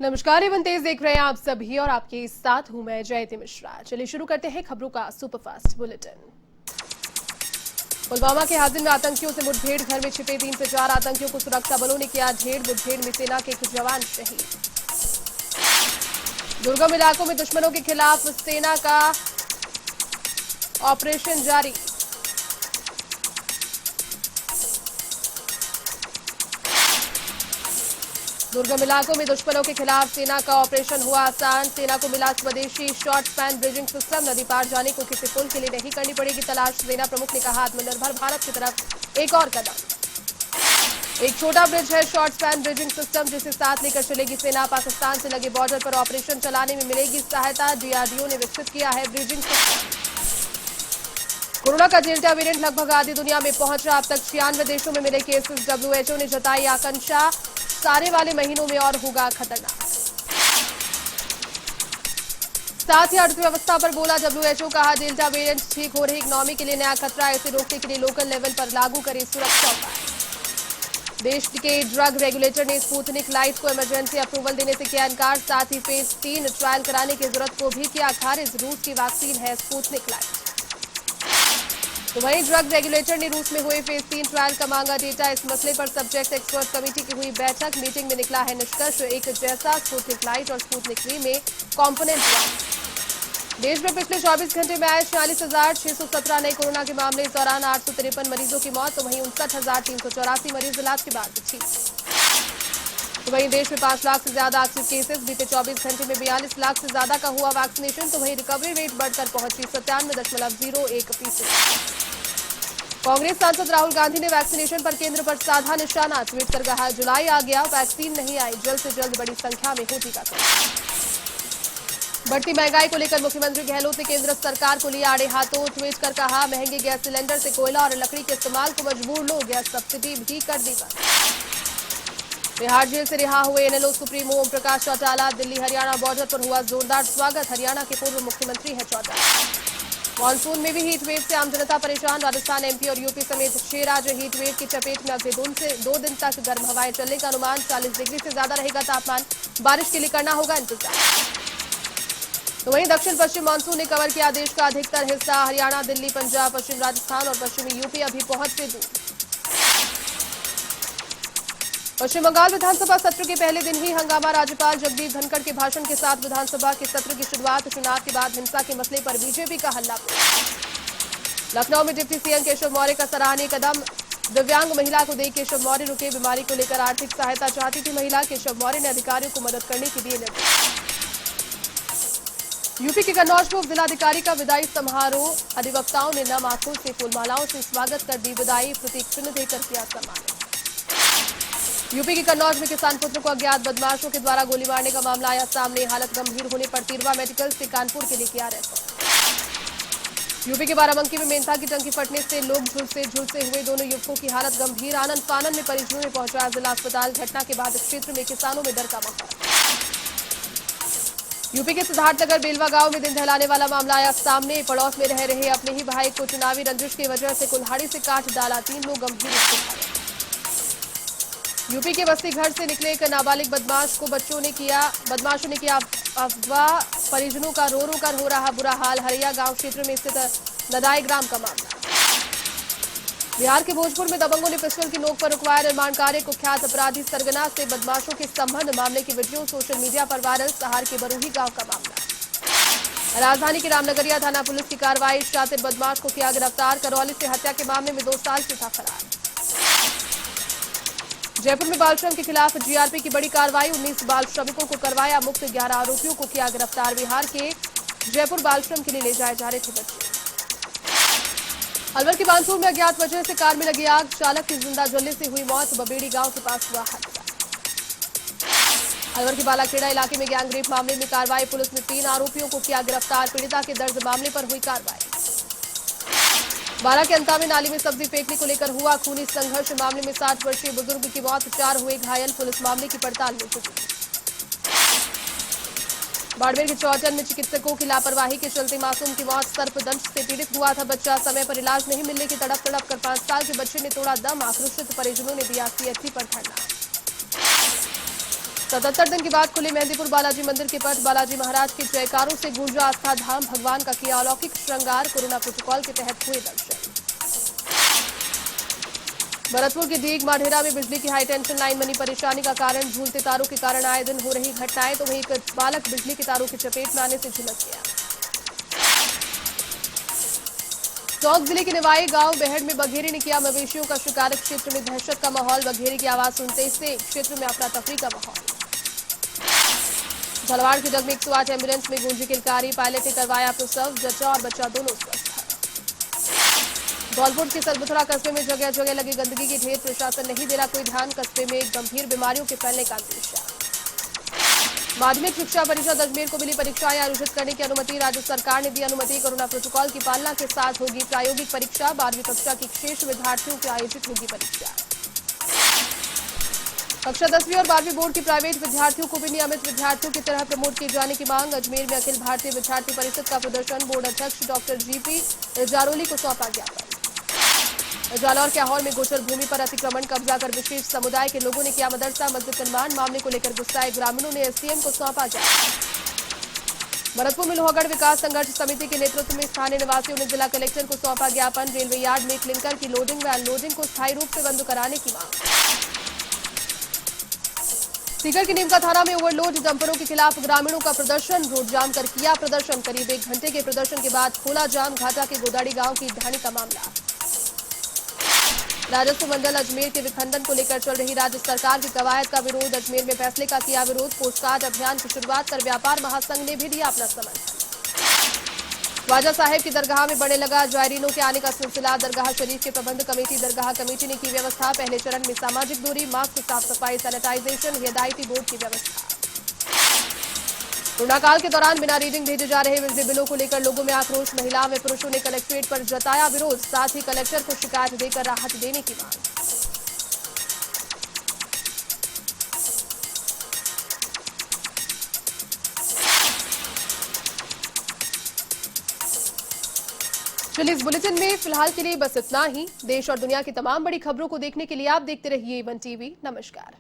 नमस्कार, एवं तेज देख रहे हैं आप सभी और आपके साथ हूं मैं जयती मिश्रा। चलिए शुरू करते हैं खबरों का सुपरफास्ट बुलेटिन। पुलवामा के हाजिन में आतंकियों से मुठभेड़, घर में छिपे 3 से 4 आतंकियों को सुरक्षा बलों ने किया ढेर। मुठभेड़ में सेना के एक जवान शहीद। दुर्गम इलाकों में दुश्मनों के खिलाफ सेना का ऑपरेशन जारी। दुर्गम इलाकों में दुश्मनों के खिलाफ सेना का ऑपरेशन हुआ आसान। सेना को मिला स्वदेशी शॉर्ट स्पैन ब्रिजिंग सिस्टम। नदी पार जाने को किसी पुल के लिए नहीं करनी पड़ेगी तलाश। सेना प्रमुख ने कहा, आत्मनिर्भर भारत की तरफ एक और कदम। एक छोटा ब्रिज है शॉर्ट स्पैन ब्रिजिंग सिस्टम, जिसे साथ लेकर चलेगी सेना। पाकिस्तान से लगे बॉर्डर पर ऑपरेशन चलाने में मिलेगी सहायता। डीआरडीओ ने विकसित किया है ब्रिजिंग सिस्टम। कोरोना का डेल्टा वेरिएंट लगभग आधी दुनिया में पहुंचा। अब तक 96 देशों में मिले केसेस। डब्ल्यूएचओ ने जताई आशंका, सारे वाले महीनों में और होगा खतरनाक। साथ ही अर्थव्यवस्था पर बोला डब्ल्यूएचओ, कहा डेल्टा वेरिएंट ठीक हो रही इकोनॉमी के लिए नया खतरा। इसे रोकने के लिए लोकल लेवल पर लागू करें सुरक्षा उपाय। देश के ड्रग रेगुलेटर ने स्पुतनिक लाइट को इमरजेंसी अप्रूवल देने से किया इनकार। साथ ही फेज 3 ट्रायल कराने की जरूरत को भी किया खारिज। रूस की वैक्सीन है स्पुतनिक लाइट। तो वहीं ड्रग रेगुलेटर ने रूस में हुए फेज 3 ट्रायल का मांगा डेटा। इस मसले पर सब्जेक्ट एक्सपर्ट कमेटी की हुई बैठक। मीटिंग में निकला है निष्कर्ष एक जैसा स्पुतनिक लाइट और स्पुतनिक वी में कॉम्पोनेंट 1। देश में पिछले 24 घंटे में आए 46,617 नए कोरोना के मामले। इस दौरान 853 मरीजों की मौत। तो वहीं 59,384 मरीज इलाज के बाद ठीक। तो वहीं देश में 5 लाख से ज्यादा एक्टिव केसेस। बीते 24 घंटे में 42 लाख से ज्यादा का हुआ वैक्सीनेशन। तो वहीं रिकवरी रेट बढ़कर पहुंची 97.01%। कांग्रेस सांसद राहुल गांधी ने वैक्सीनेशन पर केंद्र पर साधा निशाना। ट्वीट कर कहा, जुलाई आ गया, वैक्सीन नहीं आई, जल्द से जल्द बड़ी संख्या में हो टीकाकरण। बढ़ती महंगाई को लेकर मुख्यमंत्री गहलोत ने केंद्र सरकार को लिया आड़े हाथों। ट्वीट कर कहा, महंगे गैस सिलेंडर से कोयला और लकड़ी के इस्तेमाल को मजबूर लो, गैस सब्सिडी भी कर दी बंद। बिहार जेल से रिहा हुए NLO supremo Om Prakash Chautala. Delhi Haryana border पर हुआ जोरदार स्वागत। हरियाणा के पूर्व मुख्यमंत्री है चौटाला। मानसून में भी हीट वेव से आम जनता परेशान। राजस्थान, एमपी और यूपी समेत 6 राज्य हीट वेव की चपेट में। अगले 2 दिन तक गर्म हवाएं चलने का अनुमान। 40 डिग्री से ज्यादा रहेगा तापमान। बारिश के लिए करना होगा इंतजार। तो वहीं दक्षिण पश्चिम मानसून ने कवर किया देश का अधिकतर हिस्सा। हरियाणा, दिल्ली, पंजाब, पश्चिम राजस्थान और पश्चिमी यूपी अभी पहुंच से दूर। पश्चिम बंगाल विधानसभा सत्र के पहले दिन ही हंगामा। राज्यपाल जगदीप धनखड़ के भाषण के साथ विधानसभा के सत्र की शुरुआत। चुनाव के बाद हिंसा के मसले पर बीजेपी का हल्ला। लखनऊ में डिप्टी सीएम केशव मौर्य का सराहनीय कदम। दिव्यांग महिला को देख केशव मौर्य रुके। बीमारी को लेकर आर्थिक सहायता चाहती थी महिला। केशव मौर्य ने अधिकारियों को मदद करने के दिए निर्देश। यूपी के कन्नौज में जिलाधिकारी का विदाई समारोह। अधिवक्ताओं ने नम आंखों से फूलमालाओं से स्वागत कर दी विदाई। प्रतीक चिन्ह देकर किया सम्मान। यूपी के कन्नौज में किसान पुत्र को अज्ञात बदमाशों के द्वारा गोली मारने का मामला आया सामने। हालत गंभीर होने पर तिरवा मेडिकल से कानपुर के लिए किया रेफर। यूपी के बाराबंकी में मेंथा की टंकी फटने से लोग झुलसे हुए दोनों युवकों की हालत गंभीर। आनंद फानन में परिजनों ने पहुंचाया जिला अस्पताल। घटना के बाद क्षेत्र में किसानों में डर का माहौल। यूपी के सिद्धार्थनगर बेलवा गांव में दिन दहलाने वाला मामला आया सामने। पड़ोस में रह रहे अपने ही भाई को चुनावी रंजिश की वजह से कुल्हाड़ी से काट डाला। 3 लोग गंभीर रूप से घायल। यूपी के बस्ती घर से निकले एक नाबालिग बदमाशों ने किया अफवाह। परिजनों का रो कर हो रहा बुरा हाल। हरिया गांव क्षेत्र में स्थित नदाई ग्राम का मामला। बिहार के भोजपुर में दबंगों ने पिस्टल की नोक पर रुकवाया निर्माण कार्य। कुख्यात अपराधी सरगना से बदमाशों के संबंध। मामले की वीडियो सोशल मीडिया पर वायरल। सहार के बरूही गांव का मामला। राजधानी के रामनगरिया थाना पुलिस की कार्रवाई। शातिर बदमाश को किया गिरफ्तार। करौली से हत्या के मामले में 2 साल से था फरार। जयपुर में बाल श्रम के खिलाफ जीआरपी की बड़ी कार्रवाई। 19 बाल श्रमिकों को करवाया मुक्त। 11 आरोपियों को किया गिरफ्तार। बिहार के जयपुर बाल श्रम के लिए ले जाए जा रहे थे बच्चे। अलवर के बानसूर में अज्ञात वजह से कार में लगी आग। चालक की जिंदा जलने से हुई मौत। बबेड़ी गांव के पास हुआ हादसा। अलवर के बालाखेड़ा इलाके में गैंगरेप मामले में कार्रवाई। पुलिस ने 3 आरोपियों को किया गिरफ्तार। पीड़िता के दर्ज मामले पर हुई कार्रवाई। बारा के अंता में नाली में सब्जी फेंकने को लेकर हुआ खूनी संघर्ष। मामले में 60 वर्षीय बुजुर्ग की मौत। 4 हुए घायल। पुलिस मामले की पड़ताल में जुटी। बाड़मेर के चौटन में चिकित्सकों की लापरवाही के चलते मासूम की मौत। सर्पदंश से पीड़ित हुआ था बच्चा। समय पर इलाज नहीं मिलने की तड़प कर 5 साल के बच्चे ने तोड़ा दम। आक्रोशित परिजनों ने दिया सीएचसी पर धरना। 77 दिन के बाद खुले मेहंदीपुर बालाजी मंदिर के पट। बालाजी महाराज के जयकारों से गूंजा आस्था धाम। भगवान का किया अलौकिक श्रृंगार। कोरोना प्रोटोकॉल के तहत हुए दर्शन। भरतपुर के डीग माढेरा में बिजली की हाई टेंशन लाइन बनी परेशानी का कारण। झूलते तारों के कारण आए दिन हो रही घटनाएं। तो वहीं एक बालक बिजली के तारों की चपेट में आने से झुलस गया। टोंक जिले के निवाई गांव बेहड़ में बघेरी ने किया मवेशियों का शिकार। क्षेत्र में दहशत का माहौल। बघेरी की आवाज सुनते से क्षेत्र में अफरा तफरी का माहौल। झालावाड़ के जग में 108 एम्बुलेंस में गूंजी किलकारी। पायलट ने करवाया प्रसव। जच्चा और बच्चा दोनों स्वस्थ। धौलपुर के सरबथुरा कस्बे में जगह जगह लगी गंदगी की ढेर। प्रशासन नहीं दे रहा कोई ध्यान। कस्बे में गंभीर बीमारियों के फैलने का अंदेशा। माध्यमिक शिक्षा परिषद अजमेर को मिली परीक्षाएं आयोजित करने की अनुमति। राज्य सरकार ने दी अनुमति। कोरोना प्रोटोकॉल की पालना के साथ होगी प्रायोगिक परीक्षा। 12वीं कक्षा की शेष विद्यार्थियों की आयोजित होगी परीक्षा। कक्षा 10वीं और 12वीं बोर्ड के प्राइवेट विद्यार्थियों को भी नियमित विद्यार्थियों की तरह प्रमोट किए जाने की मांग। अजमेर में अखिल भारतीय विद्यार्थी परिषद का प्रदर्शन। बोर्ड अध्यक्ष डॉक्टर जीपी जारोली को सौंपा ज्ञापन। जालौर के आहोर में गोचर भूमि पर अतिक्रमण। कब्जा कर विशेष समुदाय के लोगों ने किया मदरसा मस्जिद निर्माण। मामले को लेकर गुस्साए ग्रामीणों ने एसडीएम को सौंपा ज्ञापन। भरतपुर में लोहागढ़ विकास संघर्ष समिति के नेतृत्व में स्थानीय निवासियों ने जिला कलेक्टर को सौंपा ज्ञापन। रेलवे यार्ड में क्लिंकर की लोडिंग व अनलोडिंग को स्थायी रूप से बंद कराने की मांग। सीकर के नीमका थाना में ओवरलोड डंपरों के खिलाफ ग्रामीणों का प्रदर्शन। रोड जाम कर किया प्रदर्शन। करीब 1 घंटे के प्रदर्शन के बाद खोला जाम। घाटा के गोदाड़ी गांव की ढाणी का मामला। राजस्व मंडल अजमेर के विखंडन को लेकर चल रही राज्य सरकार की कवायद का विरोध। अजमेर में फैसले का किया विरोध। पोस्टकार्ड अभियान की शुरुआत कर व्यापार महासंघ ने भी दिया अपना समर्थन। ख्वाजा साहेब की दरगाह में बढ़ने लगा जायरीनों के आने का सिलसिला। दरगाह शरीफ के प्रबंध कमेटी दरगाह कमेटी ने की व्यवस्था। पहले चरण में सामाजिक दूरी, मास्क, साफ सफाई, सैनिटाइजेशन, हिदायती बोर्ड की व्यवस्था। कोरोना काल के दौरान बिना रीडिंग भेजे जा रहे बिजली बिलों को लेकर लोगों में आक्रोश। महिलाओं व पुरुषों ने कलेक्ट्रेट पर जताया विरोध। साथ ही कलेक्टर को शिकायत देकर राहत देने की मांग। चलिए इस बुलेटिन में फिलहाल के लिए बस इतना ही। देश और दुनिया की तमाम बड़ी खबरों को देखने के लिए आप देखते रहिए A1 टीवी। नमस्कार।